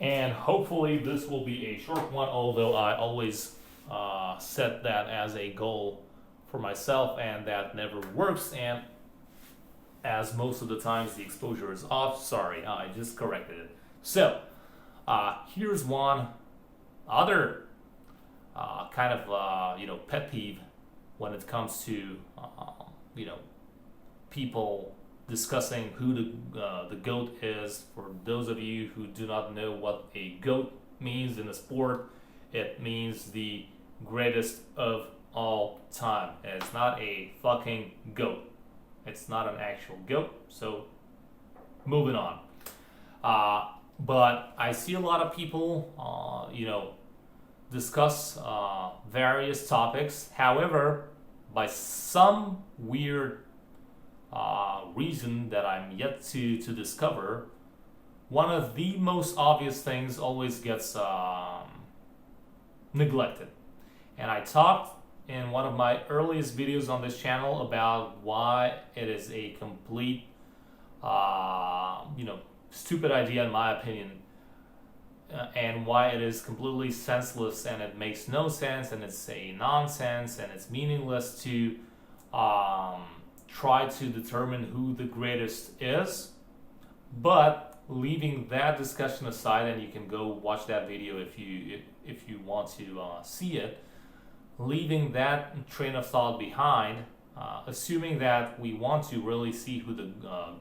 And hopefully this will be a short one, although I always set that as a goal for myself, and that never works. And as most of the times the exposure is off, sorry, I just corrected it. So here's one other kind of pet peeve when it comes to you know people discussing who the GOAT is. For those of you who do not know what a GOAT means in the sport, it means the greatest of all time. It's not a fucking GOAT. It's not an actual GOAT. So, moving on. But I see a lot of people, discuss various topics. However, by some weird reason that I'm yet to discover, one of the most obvious things always gets neglected. And I talked in one of my earliest videos on this channel about why it is a complete, stupid idea in my opinion, and why it is completely senseless and it makes no sense and it's a nonsense and it's meaningless to try to determine who the greatest is. But leaving that discussion aside, and you can go watch that video if you want to see it. Leaving that train of thought behind, assuming that we want to really see who the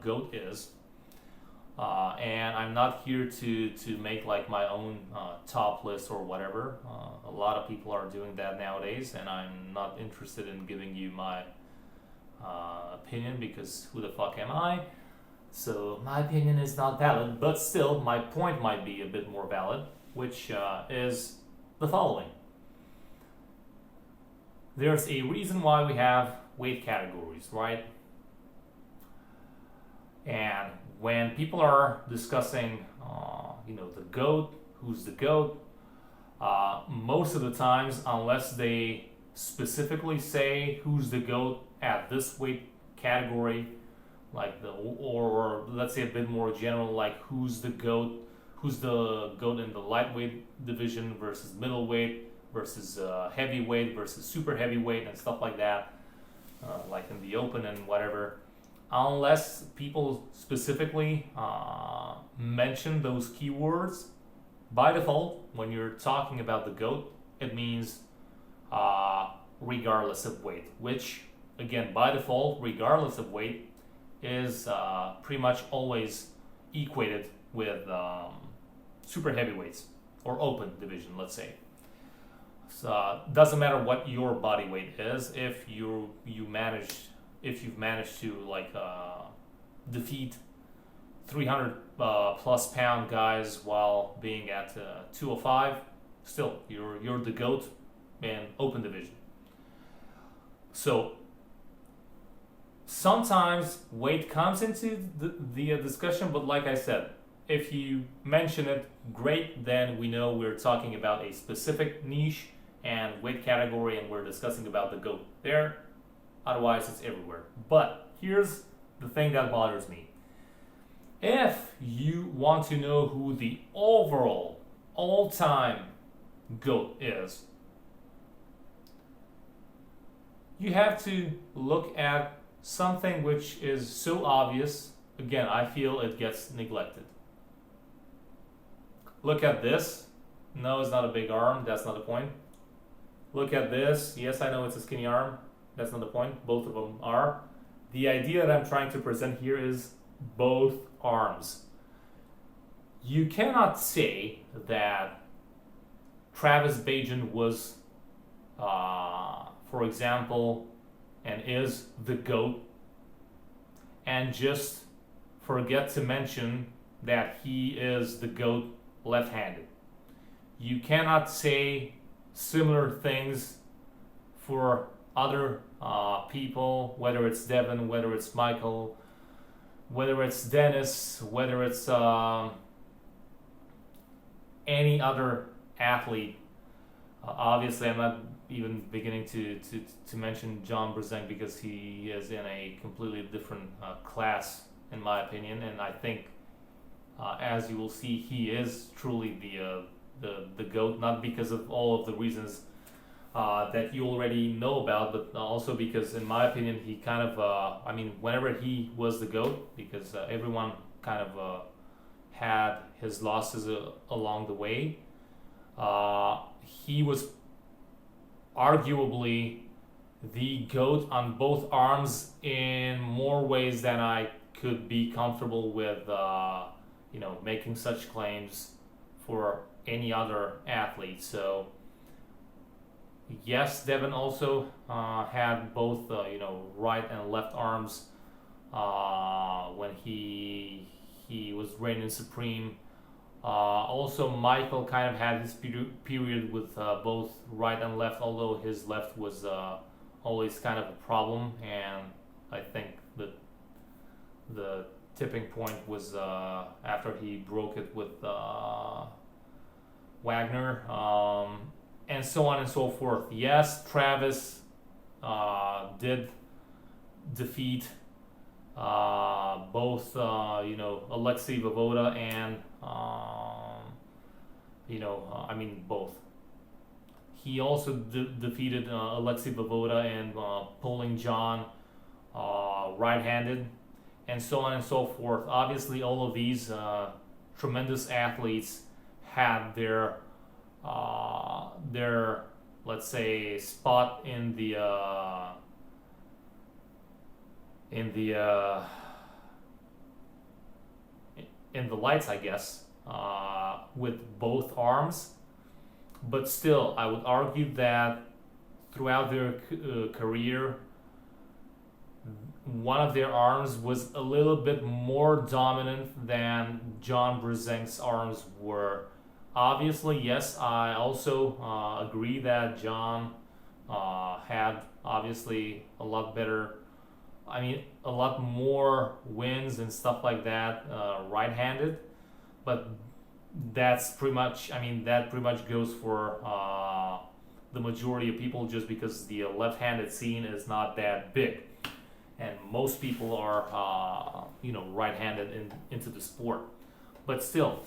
GOAT is, and I'm not here to make like my own top list or whatever. A lot of people are doing that nowadays, and I'm not interested in giving you my opinion, because who the fuck am I? So my opinion is not valid, but still my point might be a bit more valid, which is the following. There's a reason why we have weight categories, right? And when people are discussing, the GOAT, who's the GOAT, most of the times, unless they specifically say who's the GOAT at this weight category, or let's say a bit more general, like who's the GOAT in the lightweight division versus middleweight versus heavyweight versus super heavyweight and stuff like that, like in the open and whatever. Unless people specifically mention those keywords, by default, when you're talking about the GOAT, it means regardless of weight, which, again, by default, regardless of weight, is pretty much always equated with super heavyweights or open division, let's say. So doesn't matter what your body weight is. If you've managed to defeat 300 plus pound guys while being at 205, still you're the GOAT in open division. So sometimes weight comes into the discussion, but like I said, if you mention it, great, then we know we're talking about a specific niche and weight category, and we're discussing about the GOAT there. Otherwise, it's everywhere. But here's the thing that bothers me. If you want to know who the overall, all-time GOAT is, you have to look at something which is so obvious. Again, I feel it gets neglected. Look at this. No, it's not a big arm. That's not the point. Look at this. Yes, I know it's a skinny arm. That's not the point. Both of them are. The idea that I'm trying to present here is both arms. You cannot say that Travis Bajan was, for example, and is the GOAT, and just forget to mention that he is the GOAT left-handed. You cannot say similar things for other people, whether it's Devin, whether it's Michael, whether it's Dennis, whether it's any other athlete. Obviously, I'm not even beginning to mention John Brzenk, because he is in a completely different class, in my opinion, and I think As you will see, he is truly the GOAT, not because of all of the reasons that you already know about, but also because, in my opinion, he kind of, whenever he was the GOAT, because everyone kind of had his losses along the way, he was arguably the GOAT on both arms in more ways than I could be comfortable with, making such claims for any other athlete. So, yes, Devin also had both, right and left arms when he was reigning supreme. Also, Michael kind of had his period with both right and left, although his left was always kind of a problem, and I think the tipping point was after he broke it with Wagner, and so on and so forth. Yes, Travis did defeat both Alexei Vovoda and both. He also defeated Alexei Vovoda and Pulling John right-handed, and so on and so forth. Obviously, all of these tremendous athletes had their let's say spot in the lights, I guess, with both arms. But still, I would argue that throughout their career, one of their arms was a little bit more dominant than John Brzezink's arms were. Obviously, yes, I also agree that John had obviously a lot better, a lot more wins and stuff like that right-handed, but that's pretty much, that pretty much goes for the majority of people, just because the left-handed scene is not that big. And most people are, right-handed into the sport. But still,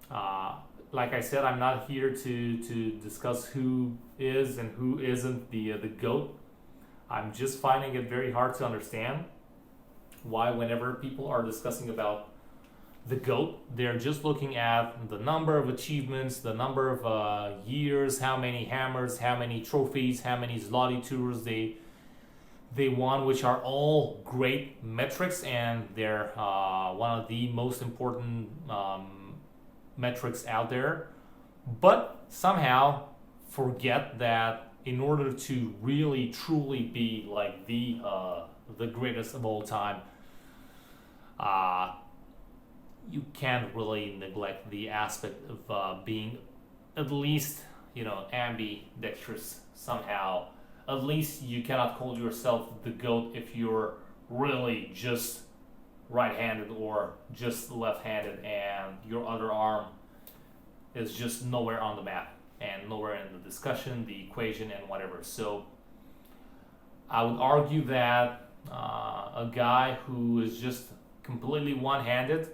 like I said, I'm not here to discuss who is and who isn't the GOAT. I'm just finding it very hard to understand why, whenever people are discussing about the GOAT, they're just looking at the number of achievements, the number of years, how many hammers, how many trophies, how many Zloty tours they won, which are all great metrics, and they're one of the most important metrics out there. But somehow forget that in order to really truly be like the greatest of all time, you can't really neglect the aspect of being at least ambidextrous somehow. At least you cannot call yourself the GOAT if you're really just right-handed or just left-handed and your other arm is just nowhere on the map and nowhere in the discussion, the equation, and whatever. So I would argue that a guy who is just completely one-handed,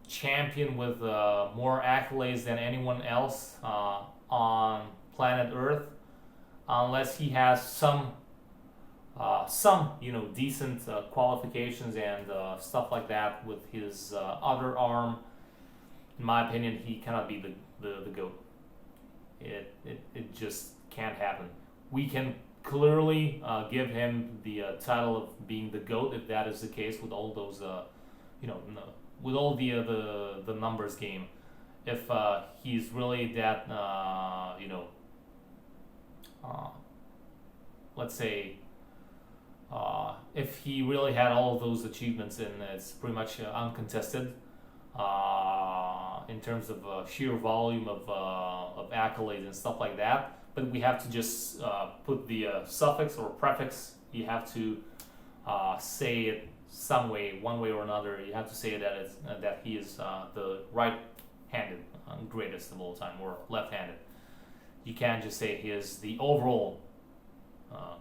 champion with more accolades than anyone else on planet Earth, unless he has some decent qualifications and stuff like that with his other arm, in my opinion, he cannot be the GOAT. It just can't happen. We can clearly give him the title of being the GOAT if that is the case, with all those with all the numbers game. If he's really that let's say if he really had all of those achievements, and it's pretty much uncontested in terms of sheer volume of accolades and stuff like that. But we have to just put the suffix or prefix. You have to say it some way, one way or another. You have to say that he is the right-handed greatest of all time, or left-handed. You can't just say he is the overall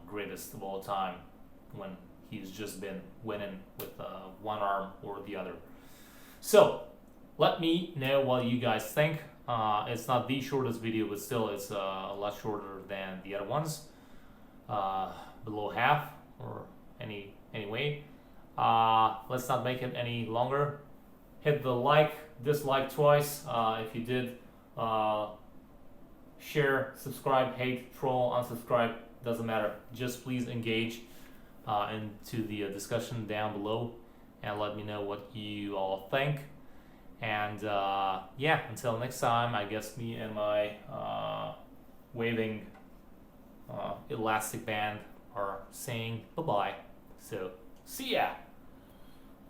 greatest of all time when he's just been winning with one arm or the other. So let me know what you guys think. It's not the shortest video, but still it's a lot shorter than the other ones. Below half or anyway. Let's not make it any longer. Hit the like, dislike twice if you did. Share, subscribe, hate, troll, unsubscribe, doesn't matter. Just please engage into the discussion down below and let me know what you all think. And yeah, until next time, I guess me and my waving elastic band are saying bye-bye. So, see ya!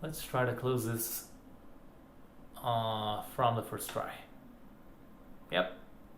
Let's try to close this from the first try. Yep.